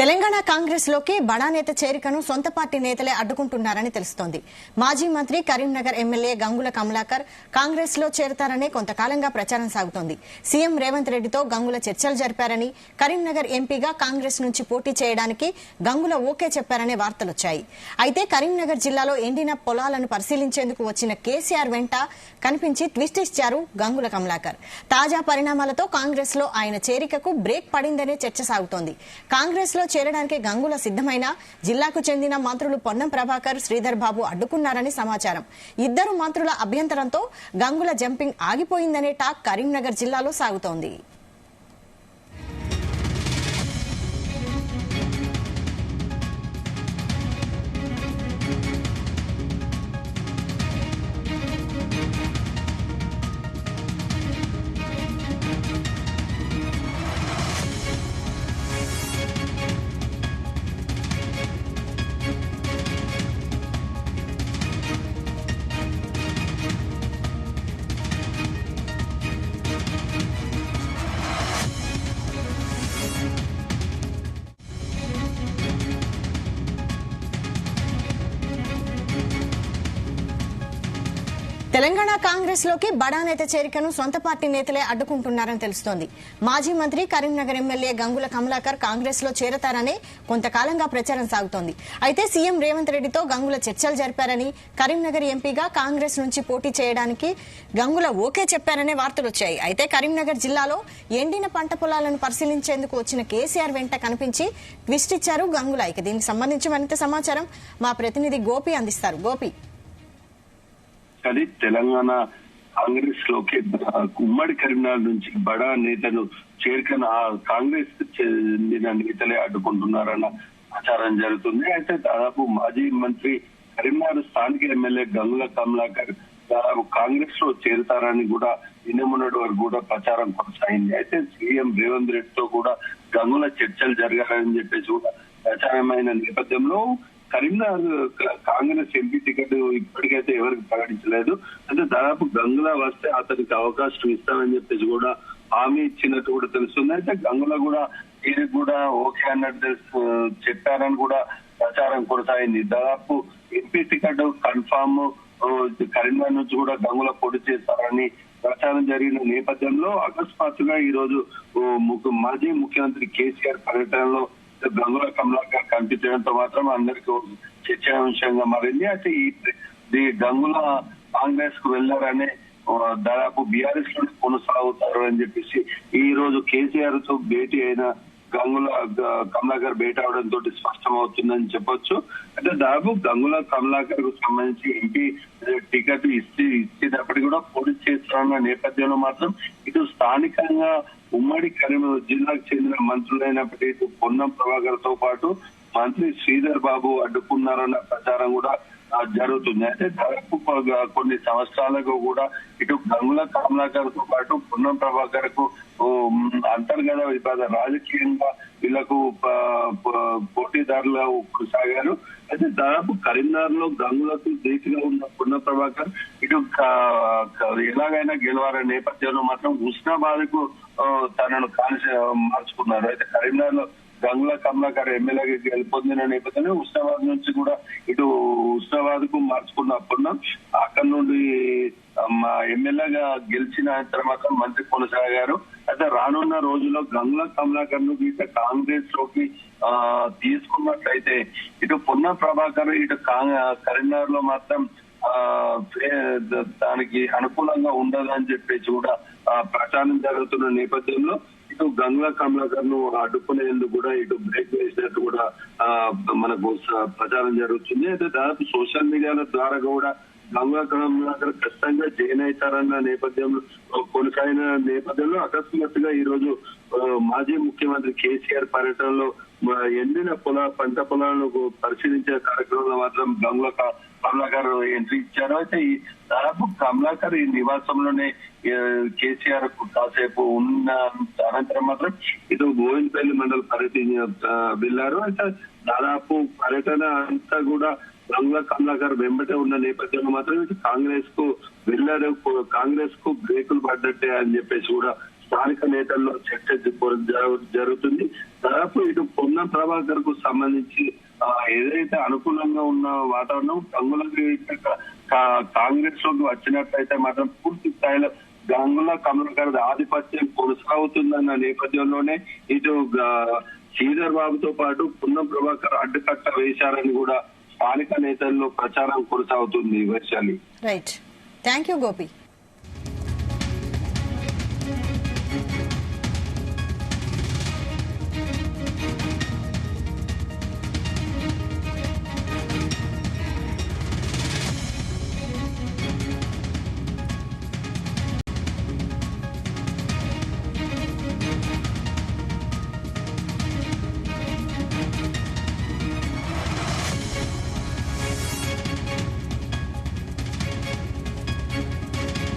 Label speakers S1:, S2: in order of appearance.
S1: తెలంగాణ కాంగ్రెస్ లోకి బడా నేత చేరికను సొంత పార్టీ నేతలే అడ్డుకుంటున్నారని తెలుస్తోంది. మాజీ మంత్రి కరీంనగర్ ఎమ్మెల్యే గంగుల కమలాకర్ కాంగ్రెస్ లో చేరతారనే కొంతకాలంగా ప్రచారం సాగుతోంది. సీఎం రేవంత్ రెడ్డితో గంగుల చర్చలు జరిపారని, కరీంనగర్ ఎంపీగా కాంగ్రెస్ నుంచి పోటీ చేయడానికి గంగుల ఓకే చెప్పారనే వార్తలొచ్చాయి. అయితే కరీంనగర్ జిల్లాలో ఎండిన పొలాలను పరిశీలించేందుకు వచ్చిన కేసీఆర్ వెంట కనిపించి ట్విస్ట్ ఇచ్చారు గంగుల కమలాకర్. తాజా పరిణామాలతో కాంగ్రెస్ లో ఆయన చేరికకు బ్రేక్ పడిందనే చర్చ సాగుతోంది. కాంగ్రెస్ లో చేరడానికి గంగుల సిద్దమైన జిల్లాకు చెందిన మంత్రులు పొన్నం ప్రభాకర్, శ్రీధర్ బాబు అడ్డుకున్నారని సమాచారం. ఇద్దరు మంత్రుల అభ్యంతరంతో గంగుల జంపింగ్ ఆగిపోయిందనే టాక్ కరీంనగర్ జిల్లాలో సాగుతోంది. తెలంగాణ కాంగ్రెస్ లోకి బడా నేత చేరికను సొంత పార్టీ నేతలే అడ్డుకుంటున్నారని తెలుస్తోంది. మాజీ మంత్రి కరీంనగర్ ఎమ్మెల్యే గంగుల కమలాకర్ కాంగ్రెస్ లో చేరతారని కొంతకాలంగా ప్రచారం సాగుతోంది. అయితే సీఎం రేవంత్ రెడ్డితో గంగుల చర్చలు జరిపారని, కరీంనగర్ ఎంపీగా కాంగ్రెస్ నుంచి పోటీ చేయడానికి గంగుల ఓకే చెప్పారనే వార్తలొచ్చాయి. అయితే కరీంనగర్ జిల్లాలో ఎండిన పంట పొలాలను పరిశీలించేందుకు వచ్చిన కేసీఆర్ వెంట కనిపించి ట్విస్ట్ ఇచ్చారు గంగుల. ఇక దీనికి సంబంధించి మరింత సమాచారం మా ప్రతినిధి గోపి అందిస్తారు. గోపి,
S2: కానీ తెలంగాణ కాంగ్రెస్ లోకి ఉమ్మడి కరీంనగర్ నుంచి బడా నేతలు చేరికను కాంగ్రెస్ చెందిన నేతలే అడ్డుకుంటున్నారన్న ప్రచారం జరుగుతుంది. అయితే దాదాపు మాజీ మంత్రి కరీంనగర్ స్థానిక ఎమ్మెల్యే గంగుల కమలాకర్ దాదాపు కాంగ్రెస్ లో చేరుతారని కూడా నిన్నమొన్నటి వరకు కూడా ప్రచారం కొనసాగింది. అయితే సీఎం రేవంత్ రెడ్డితో కూడా గంగుల చర్చలు జరగాలని చెప్పేసి కూడా ప్రచారమైన నేపథ్యంలో కరీంనగర్ కాంగ్రెస్ ఎంపీ టికెట్ ఇప్పటికైతే ఎవరికి ప్రకటించలేదు. అంటే దాదాపు గంగుల వస్తే అతనికి అవకాశం ఇస్తామని చెప్పేసి కూడా హామీ ఇచ్చినట్టు కూడా తెలుస్తుంది. అయితే గంగుల కూడా దీనికి కూడా ఓకే అన్నట్టు చెప్పారని కూడా ప్రచారం కొనసాగింది. దాదాపు ఎంపీ టికెట్ కన్ఫామ్ కరీంనగర్ నుంచి కూడా గంగుల పోటీ చేస్తారని ప్రచారం జరిగిన నేపథ్యంలో అకస్మాత్తుగా ఈ రోజు మాజీ ముఖ్యమంత్రి కేసీఆర్ పర్యటనలో గంగుల కమలాకర్ కనిపించడంతో మాత్రం అందరికీ చర్చాంశంగా మారింది. అయితే ఈ గంగుల కాంగ్రెస్ కు వెళ్లారనే దాదాపు బీఆర్ఎస్ లో కొనసాగుతారు అని చెప్పేసి ఈ రోజు కేసీఆర్ తో భేటీ అయిన గంగుల కమలాకర్ భేటీ అవడంతో స్పష్టం అవుతుందని చెప్పొచ్చు. అంటే దాదాపు గంగుల కమలాకర్ కు సంబంధించి ఎంపీ టికెట్ ఇచ్చేటప్పటికి కూడా పోటీ చేస్తున్న నేపథ్యంలో మాత్రం ఇటు స్థానికంగా ఉమ్మడి కరీంనగర్ జిల్లాకు చెందిన మంత్రులైనప్పటికీ పొన్నం ప్రభాకర్ తో పాటు మంత్రి శ్రీధర్ బాబు అడ్డుకున్నారన్న ప్రచారం కూడా జరుగుతుంది. అయితే దాదాపు కొన్ని సంవత్సరాలకు కూడా ఇటు గంగుల కమలాకర్ తో పాటు పొన్నం ప్రభాకర్ కు అంతర్గత వివాద రాజకీయంగా వీళ్లకు పోటీదారులు కొనసాగారు. అయితే దాదాపు కరీంనగర్ లో గంగులకు ధీటుగా ఉన్న పొన్నం ప్రభాకర్ ఇటు ఎలాగైనా గెలవాలనే నేపథ్యంలో మాత్రం హుస్నాబాద్ కు తనను మార్చుకున్నారు. అయితే కరీంనగర్ లో గంగుల కమలాకర్ ఎమ్మెల్యేగా గెలుపొందిన నేపథ్యంలో హుస్నాబాద్ నుంచి కూడా ఇటు హుస్నాబాద్ కు మార్చుకున్న పొన్నం అక్కడి నుండి మా ఎమ్మెల్యేగా గెలిచిన తర్వాత మంత్రి కొనసాగారు. అయితే రానున్న రోజుల్లో గంగుల కమలాకర్ ను ఇటు కాంగ్రెస్ లోకి తీసుకున్నట్లయితే ఇటు పొన్నం ప్రభాకర్ ఇటు కరీంనగర్ లో మాత్రం దానికి అనుకూలంగా ఉండదని చెప్పేసి కూడా ప్రచారం జరుగుతున్న నేపథ్యంలో ఇటు గంగుల కమలాకర్ ను అడ్డుకునేందుకు కూడా ఇటు బ్రేక్ వేసినట్టు కూడా మనకు ప్రచారం జరుగుతుంది. అయితే దాదాపు సోషల్ మీడియాల ద్వారా కూడా గంగుల కమలాకర్ ఖచ్చితంగా జైన్ అవుతారన్న నేపథ్యంలో కొనసాగిన నేపథ్యంలో అకస్మాత్తుగా ఈ రోజు మాజీ ముఖ్యమంత్రి కేసీఆర్ పర్యటనలో ఎండిన పంట పొలాలను పరిశీలించే కార్యక్రమంలో మాత్రం గంగుల కమలాకర్ ఎంట్రీ ఇచ్చారు. అయితే ఈ దాదాపు కమలాకర్ ఈ నివాసంలోనే కేసీఆర్ కాసేపు ఉన్న అనంతరం మాత్రం ఇటు గోవిందపల్లి మండలి వెళ్లారు. అయితే దాదాపు పర్యటన అంతా కూడా గంగుల కమలాకర్ వెంబటే ఉన్న నేపథ్యంలో మాత్రం కాంగ్రెస్ కు వెళ్లారు. కాంగ్రెస్ కు బ్రేకులు పడ్డట్టే అని చెప్పేసి కూడా స్థానిక నేతల్లో చర్చ జరుగుతుంది. దాదాపు ఇటు పొన్నం ప్రభాకర్ కు సంబంధించి ఏదైతే అనుకూలంగా ఉన్న వాతావరణం గంగుల కాంగ్రెస్ లోకి వచ్చినట్లయితే మాత్రం పూర్తి స్థాయిలో గంగుల కమలాకర్ ఆధిపత్యం కొనసాగుతుందన్న నేపథ్యంలోనే ఇటు శ్రీధర్ బాబుతో పాటు పొన్నం ప్రభాకర్ అడ్డుకట్ట వేశారని కూడా స్థానిక నేతల్లో ప్రచారం కొనసాగుతుంది. Vaishali.
S1: Right, thank you Gopi.